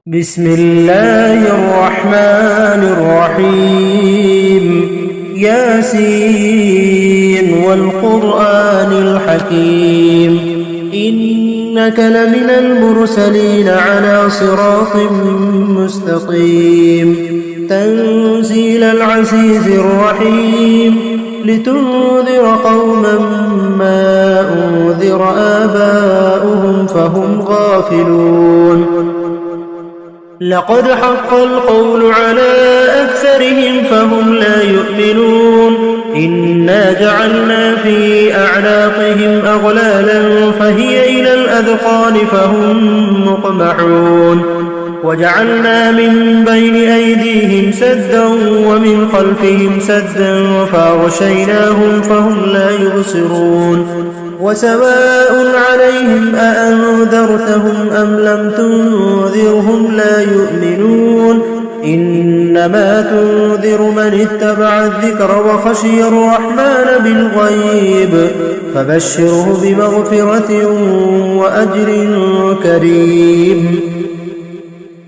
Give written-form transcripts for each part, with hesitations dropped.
بسم الله الرحمن الرحيم ياسين والقرآن الحكيم إنك لمن المرسلين على صراط مستقيم تنزيل العزيز الرحيم لتنذر قوما ما أنذر آباؤهم فهم غافلون لقد حق القول على أكثرهم فهم لا يؤمنون إنا جعلنا في أعناقهم أغلالا فهي إلى الأذقان فهم مقمحون وجعلنا من بين أيديهم سدا ومن خلفهم سدا فأغشيناهم فهم لا يبصرون وسواء عليهم أأنذرتهم أم لم تنذرهم لا يؤمنون إنما تنذر من اتبع الذكر وخشي الرحمن بالغيب فبشره بمغفرة وأجر كريم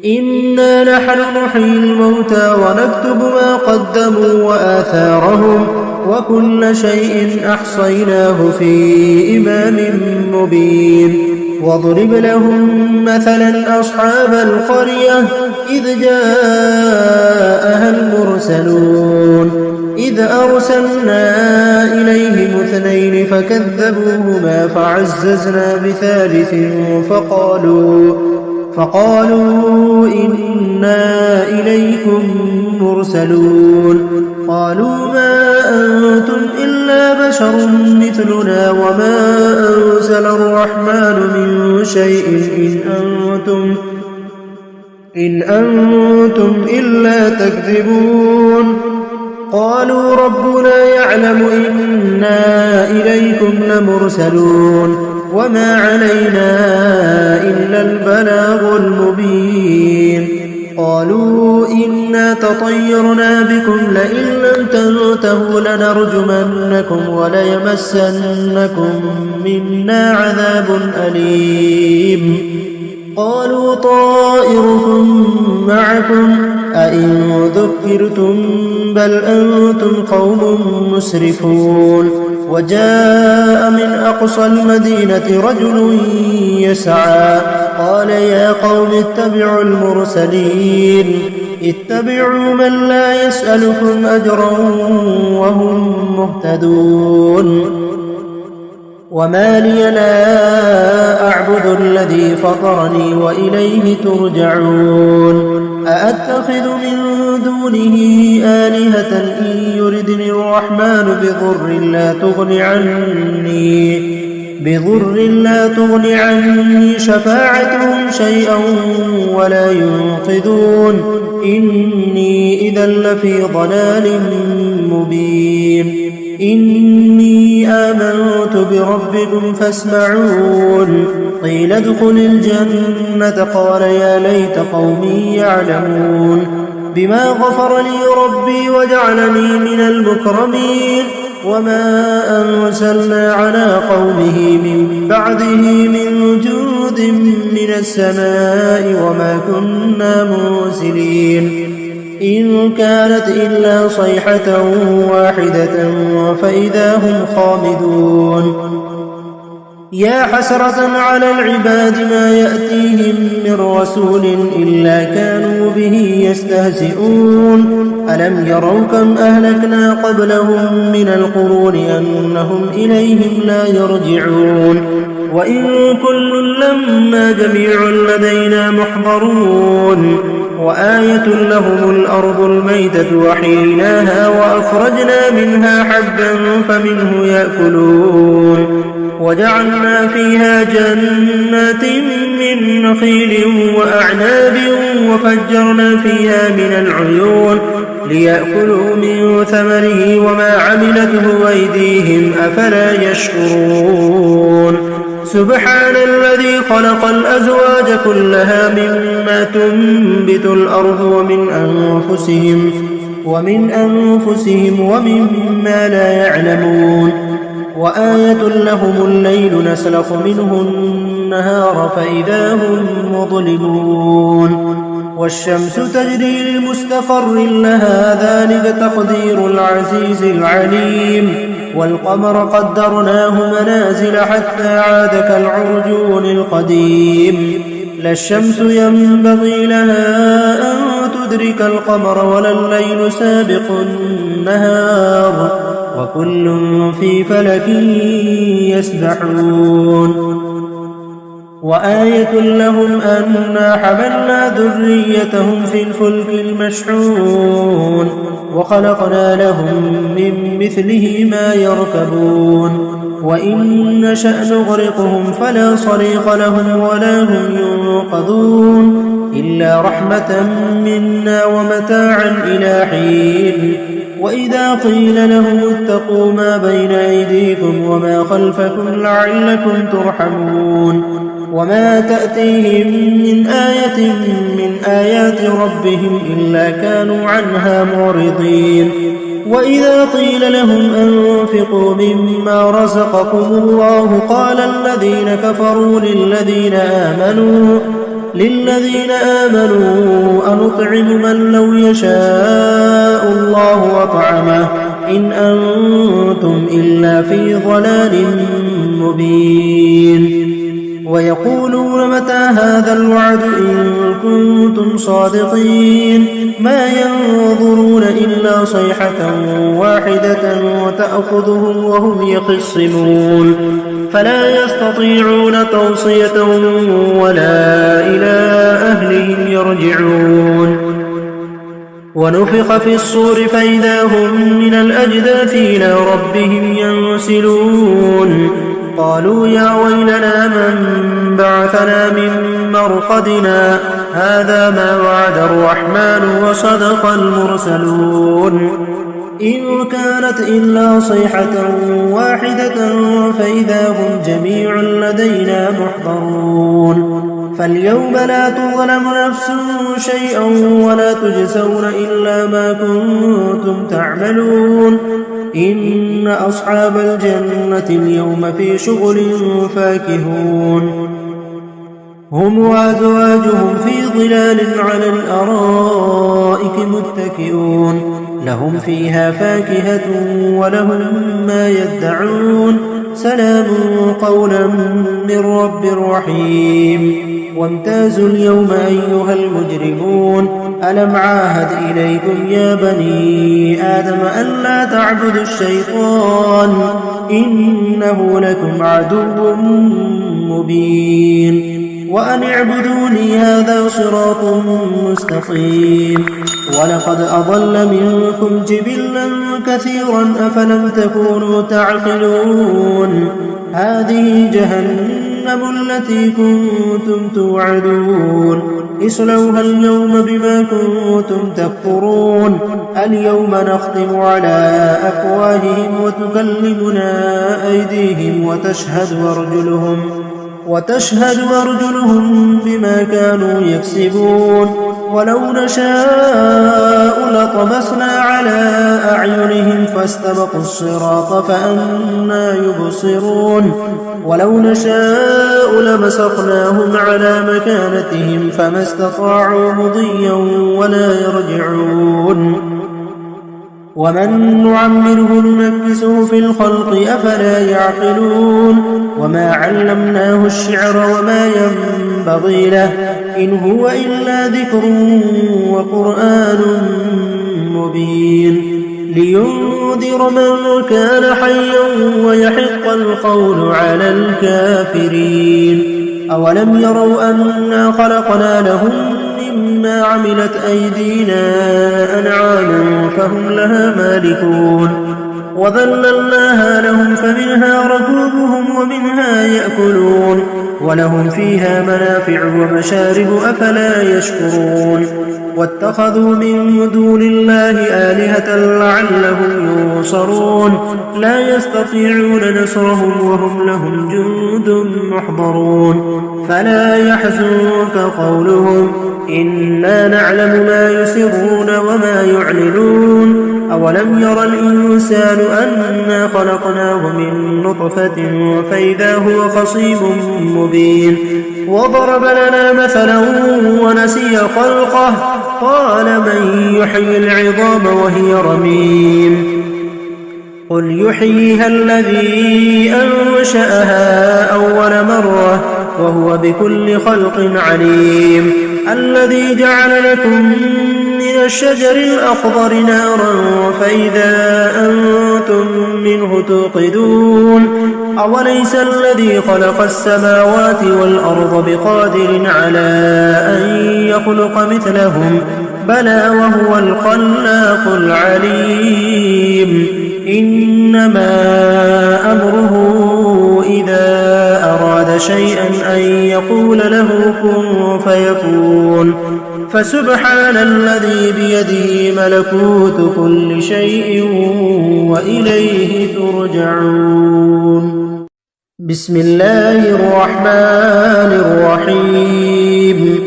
إنا نحن نحيي الموتى ونكتب ما قدموا وآثارهم وكل شيء أحصيناه في إمام مبين واضرب لهم مثلا أصحاب القرية إذ جاءها المرسلون إذ أرسلنا إليهم 2 فكذبوهما فعززنا بثالث فقالوا إنا إليكم مرسلون قالوا ما أنتم إلا بشر مثلنا وما أنزل الرحمن من شيء إن أنتم إلا تكذبون قالوا ربنا يعلم إنا إليكم لمرسلون وما علينا إلا البلاغ المبين قالوا إنا تطيرنا بكم لئن لم تنتهوا لنرجمنكم وليمسنكم منا عذاب أليم قالوا طائركم معكم أئن ذكرتم بل أنتم قوم مسرفون وجاء من أقصى المدينة رجل يسعى قال يا قوم اتبعوا المرسلين اتبعوا من لا يسألكم أجرا وهم مهتدون وما لي لا أعبد الذي فطرني وإليه ترجعون أأتخذ من دونه آلهة إن يردني الرحمن بضر لا تغن عني شفاعتهم شيئا ولا ينقذون إني إذا لفي ضلال مبين إني آمنت بربكم فاسمعون قيل ادخل الجنة قال يا ليت قومي يعلمون بما غفر لي ربي وجعلني من المكرمين وما أنزلنا على قومه من بعده من جود من السماء وما كنا منزلين إن كانت إلا صيحة واحدة فإذا هم خامدون يا حسرة على العباد ما يأتيهم من رسول إلا كانوا به يستهزئون ألم يروا كم أهلكنا قبلهم من القرون أنهم إليهم لا يرجعون وإن كل لما جميع لدينا محضرون وآية لهم الأرض الميتة وحييناها وأخرجنا منها حبا فمنه يأكلون وجعلنا فيها جنات من نخيل وأعناب وفجرنا فيها من العيون ليأكلوا من ثمره وما عملته أيديهم أفلا يشكرون سبحان الذي خلق الأزواج كلها مما تنبت الأرض ومن أنفسهم ومما لا يعلمون وآية لهم الليل نسلخ منه النهار فإذا هم مظلمون والشمس تجري لمستقر لها ذلك تقدير العزيز العليم والقمر قدرناه منازل حتى عاد كالعرجون القديم لا الشمس ينبغي لها أن تدرك القمر ولا الليل سابق النهار وكل في فلك يسبحون وآية لهم أنا حملنا ذريتهم في الفلك المشحون وخلقنا لهم من مثله ما يركبون وإن نشأ نغرقهم فلا صريخ لهم ولا هم ينقذون إلا رحمة منا ومتاعا إلى حين وإذا قيل لهم اتقوا ما بين أيديكم وما خلفكم لعلكم ترحمون وما تأتيهم من آية من آيات ربهم إلا كانوا عنها معرضين وإذا قيل لهم أنفقوا مما رزقكم الله قال الذين كفروا للذين آمنوا أنطعم من لو يشاء الله وطعمه إن أنتم إلا في ضلال مبين ويقولون متى هذا الوعد إن كنتم صادقين ما ينظرون إلا صيحة واحدة وتأخذهم وهم يخصمون فلا يستطيعون توصية ولا إلى أهلهم يرجعون ونفخ في الصور فإذا هم من الأجداث إلى ربهم ينسلون قالوا يا ويلنا من بعثنا من مرقدنا هذا ما وعد الرحمن وصدق المرسلون إن كانت إلا صيحة واحدة فإذا هم جميع لدينا محضرون فاليوم لا تظلم نفس شيئا ولا تجزون إلا ما كنتم تعملون إن أصحاب الجنة اليوم في شغل فاكهون هم وأزواجهم في ظلال على الأرائك متكئون لهم فيها فاكهة ولهم ما يدعون سلام قولا من رب رحيم وامتازوا اليوم أيها المجرمون ألم عاهد إليكم يا بني آدم ألا تعبدوا الشيطان إنه لكم عدو مبين وأن اعبدوني هذا صراط مستقيم ولقد أضل منكم جبلا كثيرا أفلم تكونوا تعقلون هذه جهنم التي كنتم توعدون اصلوها اليوم بما كنتم تكفرون اليوم نختم على أفواههم وتكلمنا أيديهم وتشهد أرجلهم بما كانوا يكسبون ولو نشاء لطمسنا على أعينهم فاستبقوا الصراط فأنى يبصرون ولو نشاء لمسخناهم على مكانتهم فما استطاعوا مضيا ولا يرجعون ومن نعمره ننكسه في الخلق أفلا يعقلون وما علمناه الشعر وما ينبغي له إن هو إلا ذكر وقرآن مبين لينذر من كان حيا ويحق القول على الكافرين أولم يروا أنا خلقنا لهم مما عملت أيدينا أنعاما فهم لها مالكون وذللناها لهم فمنها ركوبهم ومنها يأكلون ولهم فيها منافع ومشارب أفلا يشكرون واتخذوا من دون الله آلهة لعلهم ينصرون لا يستطيعون نصرهم وهم لهم جند محضرون فلا يحزنك قولهم إنا نعلم ما يسرون وما يعلنون أولم ير الإنسان أنا خلقناه من نطفة فإذا هو خصيم مبين وضرب لنا مثلا ونسي خلقه قال من يحيي العظام وهي رميم قل يحييها الذي أنشأها أول مرة وهو بكل خلق عليم الذي جعل لكم من الشجر الأخضر نارا فإذا أنتم منه توقدون أوليس الذي خلق السماوات والأرض بقادر على أن يخلق مثلهم بلى وهو الخلاق العليم إنما أمره إذا أراد شيئا أن يقول له كن فيكون فسبحان الذي بيده ملكوت كل شيء وإليه ترجعون بسم الله الرحمن الرحيم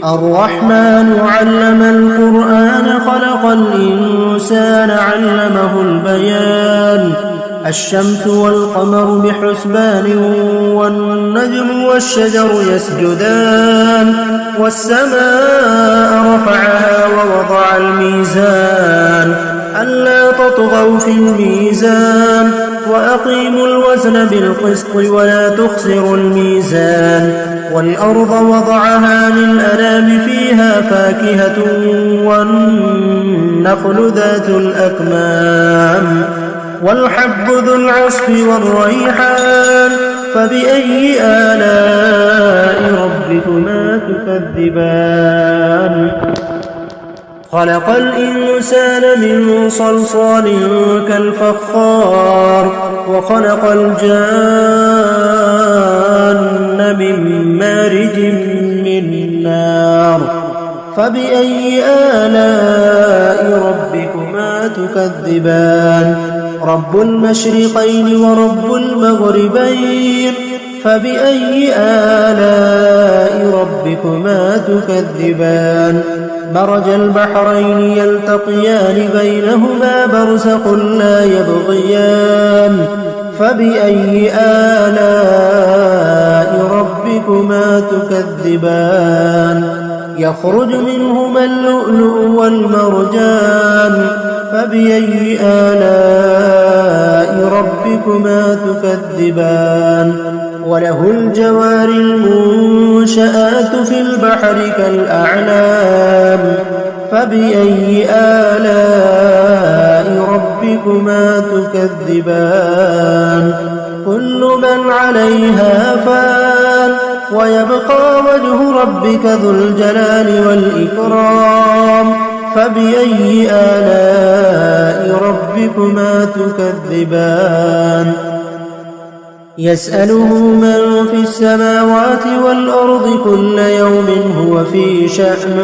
الرحمن علم القرآن خلق الإنسان علمه البيان الشمس والقمر بحسبان والنجم والشجر يسجدان والسماء رفعها ووضع الميزان ألا تطغوا في الميزان وأقيموا الوزن بالقسط ولا تخسروا الميزان والأرض وضعها للأنام فيها فاكهة والنخل ذات الأكمام والحب ذو العصف والريحان فبأي آلاء ربكما تكذبان خلق الإنسان من صلصال كالفخار وخلق الجان من مارج من نار فبأي آلاء ربكما تكذبان رب المشرقين ورب المغربين فبأي آلاء ربكما تكذبان مرج البحرين يلتقيان بينهما برزخ لا يبغيان فبأي آلاء ربكما تكذبان يخرج منهما اللؤلؤ والمرجان فبأي آلاء ربكما تكذبان وله الجوار المنشآت في البحر كالأعلام فبأي آلاء ربكما تكذبان كل من عليها فان ويبقى وجه ربك ذو الجلال والإكرام فبأي آلاء ربكما تكذبان يسأله من في السماوات والأرض كل يوم هو في شأن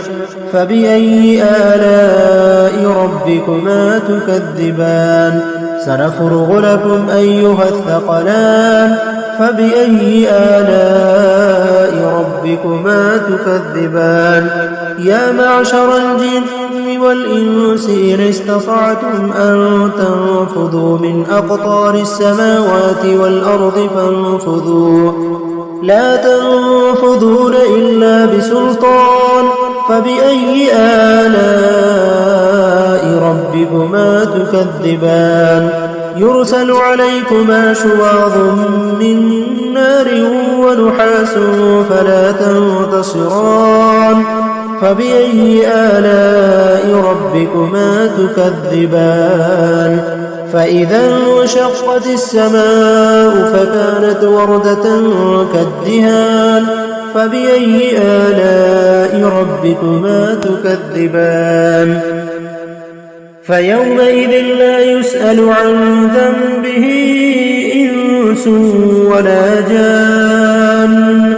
فبأي آلاء ربكما تكذبان سنفرغ لكم أيها الثقلان فبأي آلاء ربكما تكذبان يا معشر الجن والإنس إن استطعتم أن تنفذوا من أقطار السماوات والأرض فانفذوا لا تنفذون إلا بسلطان فبأي آلاء ربكما تكذبان يرسل عليكما شواظ من نار ونحاس فلا تنتصران فبأي آلاء ربكما تكذبان فإذا انشقت السماء فكانت وردة كالدهان فبأي آلاء ربكما تكذبان فيومئذ لا يسأل عن ذنبه إنس ولا جان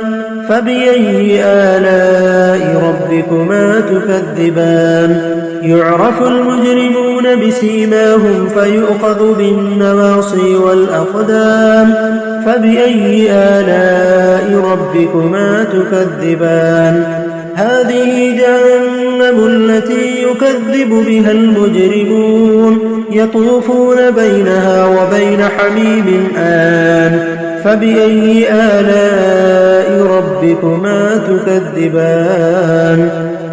فبأي آلاء ربكما تكذبان يعرف المجرمون بسيماهم فيؤخذ بالنواصي والأقدام فبأي آلاء ربكما تكذبان هذه جهنم التي يكذب بها المجرمون يطوفون بينها وبين حميم آن فبأي آلاء ربكما تكذبان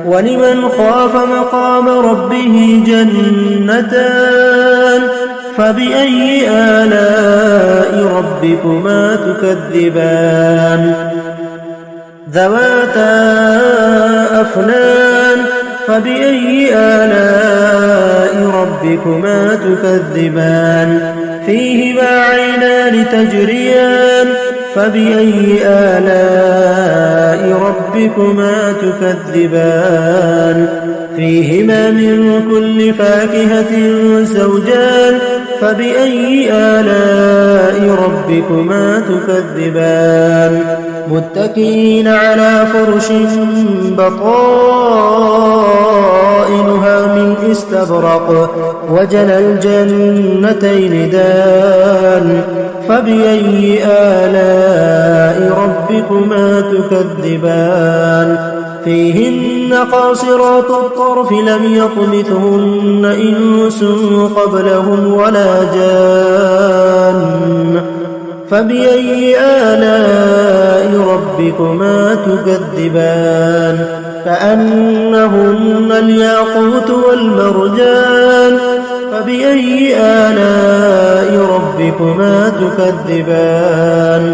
ولمن خاف مقام ربه جنتان فبأي آلاء ربكما تكذبان ذواتا أفنان فبأي آلاء ربكما تكذبان فيهما عينان تجريان فبأي آلاء ربكما تكذبان فيهما من كل فاكهة زوجان فبأي آلاء ربكما تكذبان متكئين على فرش بطائنها من استبرق وجنى الجنتين دان فبأي آلاء ربكما تكذبان فيهن قاصرات الطرف لم يطمثهن إنس قبلهم ولا جان فبأي آلاء ربكما تكذبان كأنهن الياقوت والمرجان فبأي آلاء ربكما تكذبان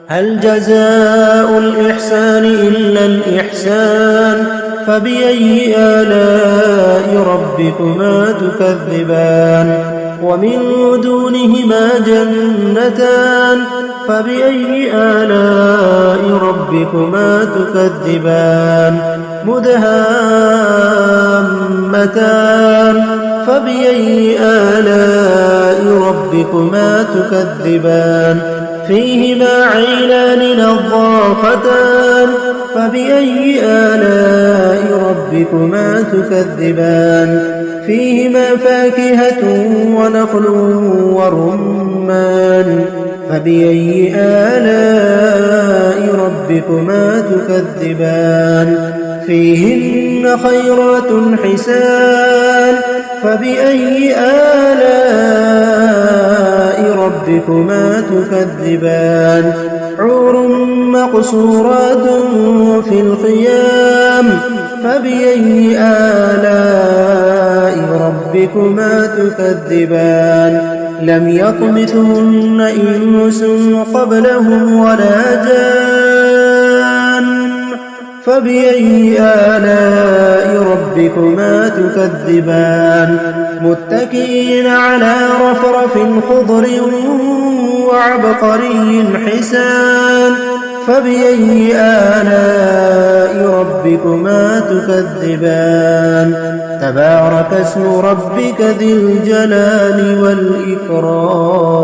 هل جزاء الإحسان إلا الإحسان فبأي آلاء ربكما تكذبان ومن دونهما جنتان فبأي آلاء ربكما تكذبان مدهامتان فبأي آلاء ربكما تكذبان فيهما عينان نضاختان فبأي آلاء ربكما تكذبان فيهما فاكهة ونخل ورمان فبأي آلاء ربكما تكذبان فيهن خيرات حسان فبأي آلاء ربكما تكذبان حور مقصورات في الخيام فبأي آلاء ربكما تكذبان لم يطمثهن إنس قبلهم ولا جان فبأي آلاء ربكما تكذبان متكئين على رفرف خضر وعبقري حسان فبأي آلاء ربكما تكذبان تبارك اسم ربك ذي الجلال والإكرام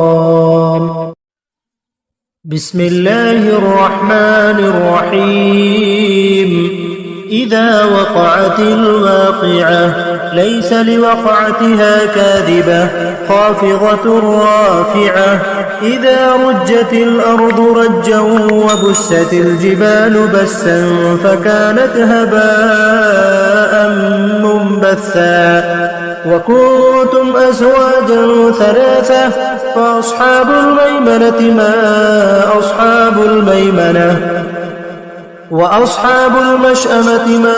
بسم الله الرحمن الرحيم إذا وقعت الواقعة ليس لوقعتها كاذبة خافضة رافعة إذا رجت الأرض رجا وبست الجبال بسا فكانت هباء منبثا وكنتم أزواجا ثلاثة فأصحاب الميمنة ما أصحاب الميمنة وأصحاب المشأمة ما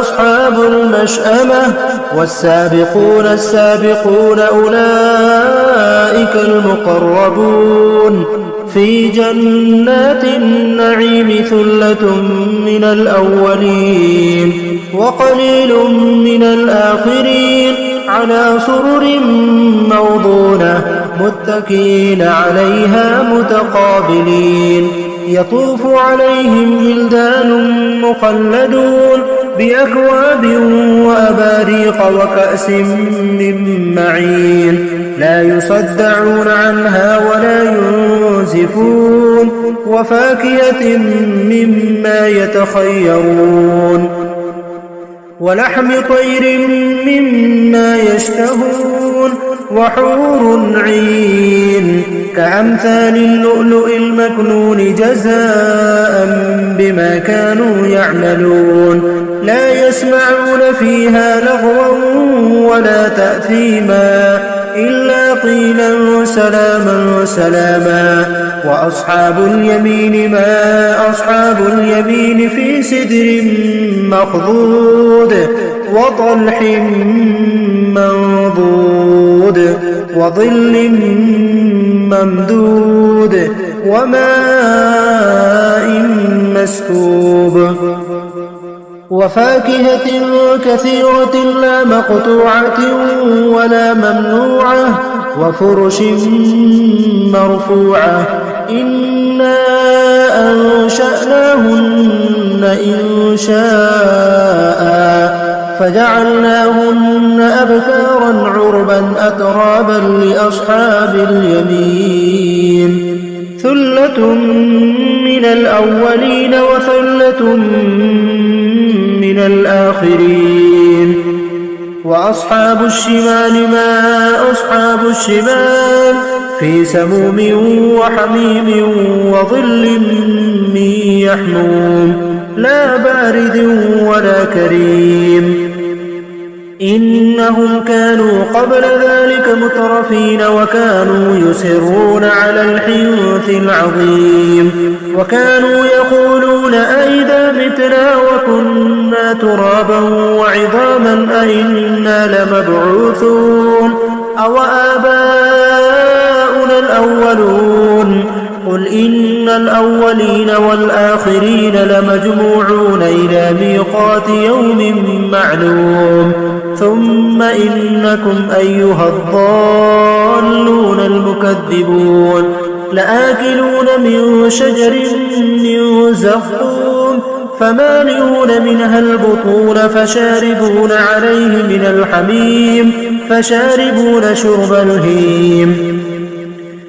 أصحاب المشأمة والسابقون السابقون أولئك المقربون في جنات النعيم ثلة من الأولين وقليل من الآخرين على سرر موضونة متكئين عليها متقابلين يطوف عليهم ولدان مخلدون بأكواب وأباريق وكأس من معين لا يصدعون عنها ولا ينزفون وفاكهة مما يتخيرون ولحم طير مما يشتهون وحور عين كأمثال اللؤلؤ المكنون جزاء بما كانوا يعملون لا يسمعون فيها لغوا ولا تأثيما إلا قيلا سلاما سلاما وأصحاب اليمين ما أصحاب اليمين في سدر مخضود وطلح منضود وظل ممدود وماء مسكوب وفاكهة كثيرة لا مقطوعة ولا ممنوعة وفرش مرفوعة إنا أنشأناهن إنشاء فجعلناهن أبكارا عربا أترابا لأصحاب اليمين ثلة من الأولين وثلة من الآخرين وأصحاب الشمال ما أصحاب الشمال في سموم وحميم وظل من يحموم لا بارد ولا كريم إنهم كانوا قبل ذلك مترفين وكانوا يصرون على الحنث العظيم وكانوا يقولون أئذا متنا وكنا ترابا وعظاما أئنا لمبعوثون أو آباؤنا الأولون قل إن الأولين والآخرين لمجموعون إلى ميقات يوم معلوم ثم إنكم أيها الضالون المكذبون لآكلون من شجر من زقوم فمالئون منها البطون فشاربون عليه من الحميم فشاربون شرب الهيم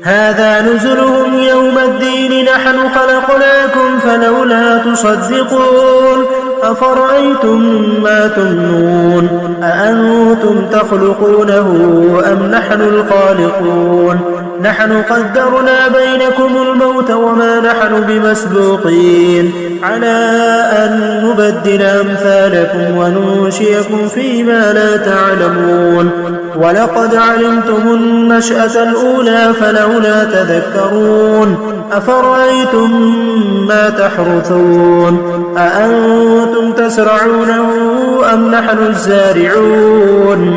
هذا نزلهم يوم الدين نحن خلقناكم فلولا تصدقون أفرأيتم ما تمنون أأنتم تخلقونه أم نحن الخالقون نحن قدرنا بينكم الموت وما نحن بمسبوقين على أن نبدل أمثالكم وننشئكم فيما لا تعلمون ولقد علمتم النشأة الأولى فلولا تذكرون أفرأيتم ما تحرثون أأنتم تزرعونه أم نحن الزارعون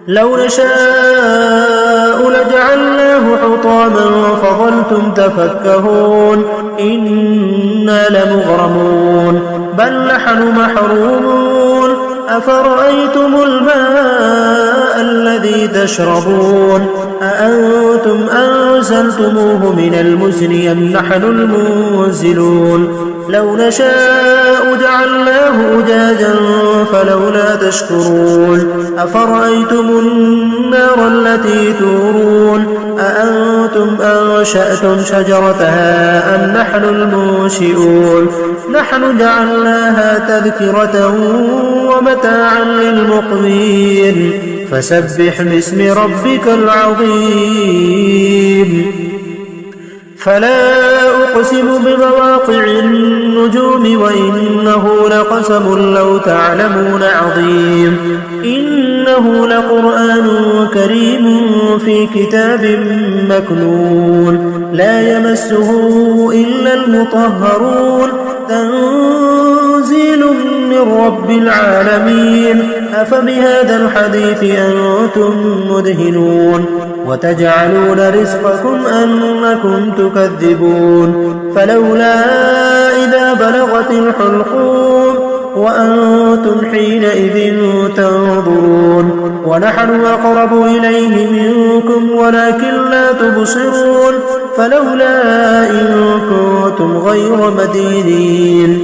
لو نشاء لجعلناه حطاما فظلتم تفكهون إنا لمغرمون بل نحن محرومون أفرأيتم الماء الذي تشربون أأنتم أنزلتموه من المزن أم نحن المنزلون لو نشاء جعلناه أجاجا فلولا تشكرون أفرأيتم النار التي تورون أأنتم أنشأتم شجرتها أم نحن المنشئون نحن جعلناها تذكرة ومتاعا للمقوين فسبح باسم ربك العظيم فلا أقسم بمواقع النجوم وإنه لقسم لو تعلمون عظيم إنه لقرآن كريم في كتاب مكنون لا يمسه إلا المطهرون تنزيل من رب العالمين أفبهذا الحديث أنتم مدهنون وتجعلون رزقكم أنكم تكذبون فلولا إذا بلغت الحلقوم وأنتم حينئذ تنظرون ونحن أقرب إليه منكم ولكن لا تبصرون فلولا إن كنتم غير مدينين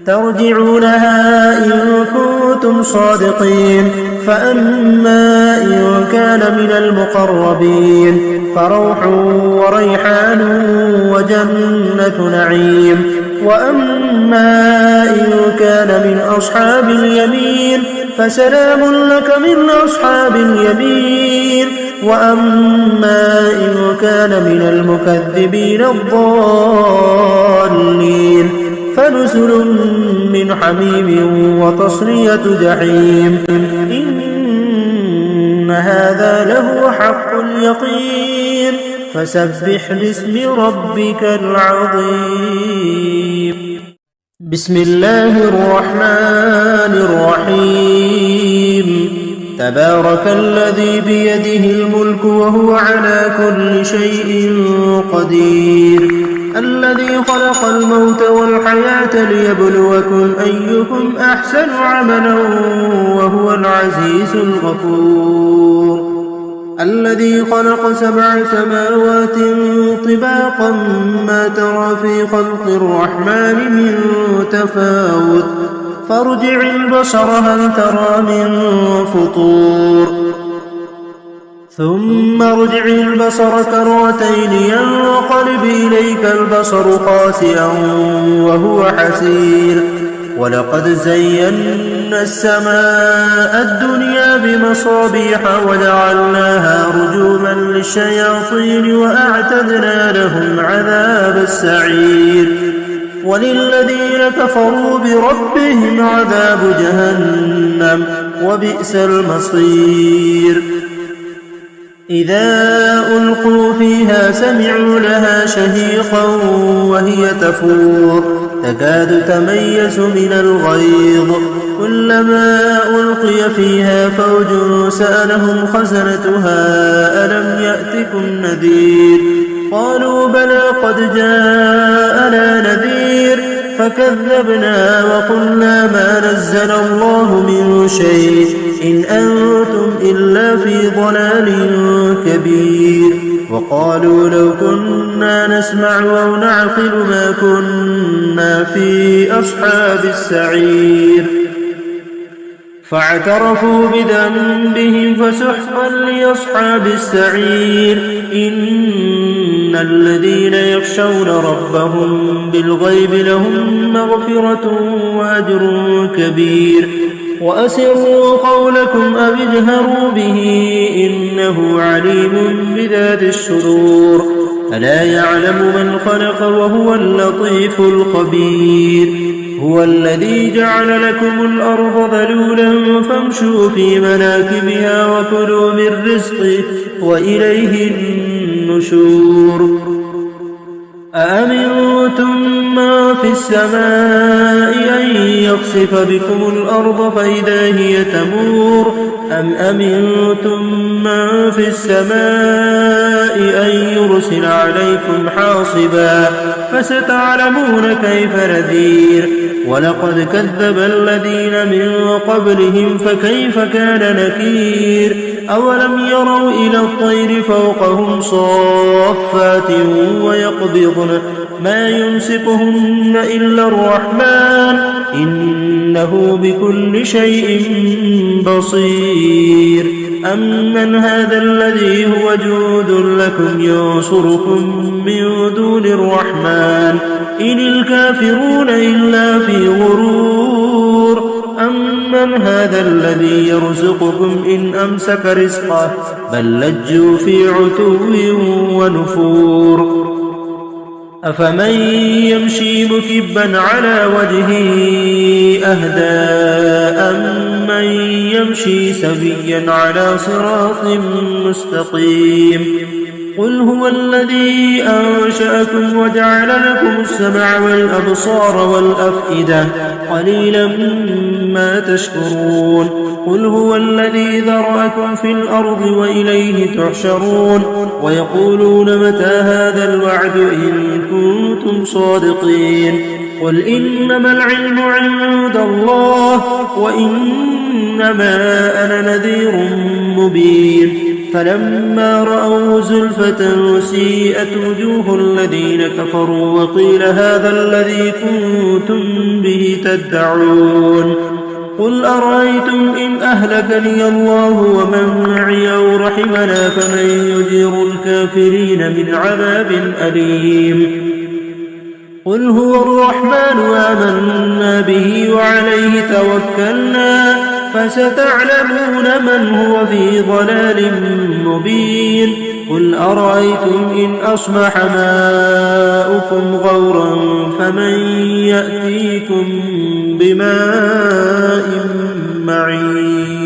ترجعونها إن كنتم صادقين. فأما إن كان من المقربين فروح وريحان وجنة نعيم. وأما إن كان من أصحاب اليمين فسلام لك من أصحاب اليمين. وأما إن كان من المكذبين الضالين فنزل من حميم وتصلية جحيم. إن هذا لهو حق اليقين. فسبح باسم ربك العظيم. بسم الله الرحمن الرحيم. تبارك الذي بيده الملك وهو على كل شيء قدير. الذي خلق الموت والحياة ليبلوكم أيكم أحسن عملا وهو العزيز الغفور. الذي خلق 7 سماوات طباقا ما ترى في خلق الرحمن من تفاوت فارجع البصر هل ترى من فطور. ثم ارجع البصر كرتين ينقلب إليك البصر خاسئا وهو حسير. ولقد زينا السماء الدنيا بمصابيح وجعلناها رجوما للشياطين وأعتدنا لهم عذاب السعير. وللذين كفروا بربهم عذاب جهنم وبئس المصير. إذا ألقوا فيها سمعوا لها شهيقا وهي تفور تكاد تميز من الغيظ. كلما ألقي فيها فوج سألهم خزنتها ألم يأتكم نذير قالوا بلى قد جاءنا نذير فكذبنا وقلنا ما نزل الله من شيء إن أنتم إلا في ضلال كبير. وقالوا لو كنا نسمع أو نعقل ما كنا في أصحاب السعير. فاعترفوا بذنبهم فسحقا لأصحاب السعير. إن الذين يخشون ربهم بالغيب لهم مغفرة وأجر كبير. وأسروا قولكم أو اجهروا به إنه عليم بذات الصدور. ألا يعلم من خلق وهو اللطيف الخبير. هو الذي جعل لكم الأرض ذلولا فامشوا في مناكبها وكلوا من رزقه وإليه النشور. أأمنتم من في السماء أن يخسف بكم الأرض فإذا هي تمور أم أمنتم من في السماء أن يرسل عليكم حاصبا فستعلمون كيف نذير. ولقد كذب الذين من قبلهم فكيف كان نكير. أولم يروا إلى الطير فوقهم صافات ويقبضن ما يمسكهن إلا الرحمن إنه بكل شيء بصير. أمن هذا الذي هو جود لكم ينصركم من دون الرحمن إن الكافرون إلا في غرور. أمن هذا الذي يرزقكم إن أمسك رزقه بل لجوا في عتو ونفور. أفمن يمشي مكبا على وجهه أهدى أمن يمشي سويا على صراط مستقيم. قل هو الذي أنشأكم وجعل لكم السمع والأبصار والأفئدة قليلا ما تشكرون. قل هو الذي ذرأكم في الأرض وإليه تحشرون. ويقولون متى هذا الوعد إن كنتم صادقين. قل إنما العلم عند الله وإنما أنا نذير مبين. فلما رأوه رأوه زلفة وسيئت وجوه الذين كفروا وقيل هذا الذي كنتم به تدعون قل أرأيتم إن أهلكني الله ومن معي أو رحمنا فمن يجير الكافرين من عذاب أليم قل هو الرحمن آمنا به وعليه توكلنا فستعلمون من هو في ضلال مبين قل أرأيتم إن أصبح ماؤكم غورا فمن يأتيكم بماء معين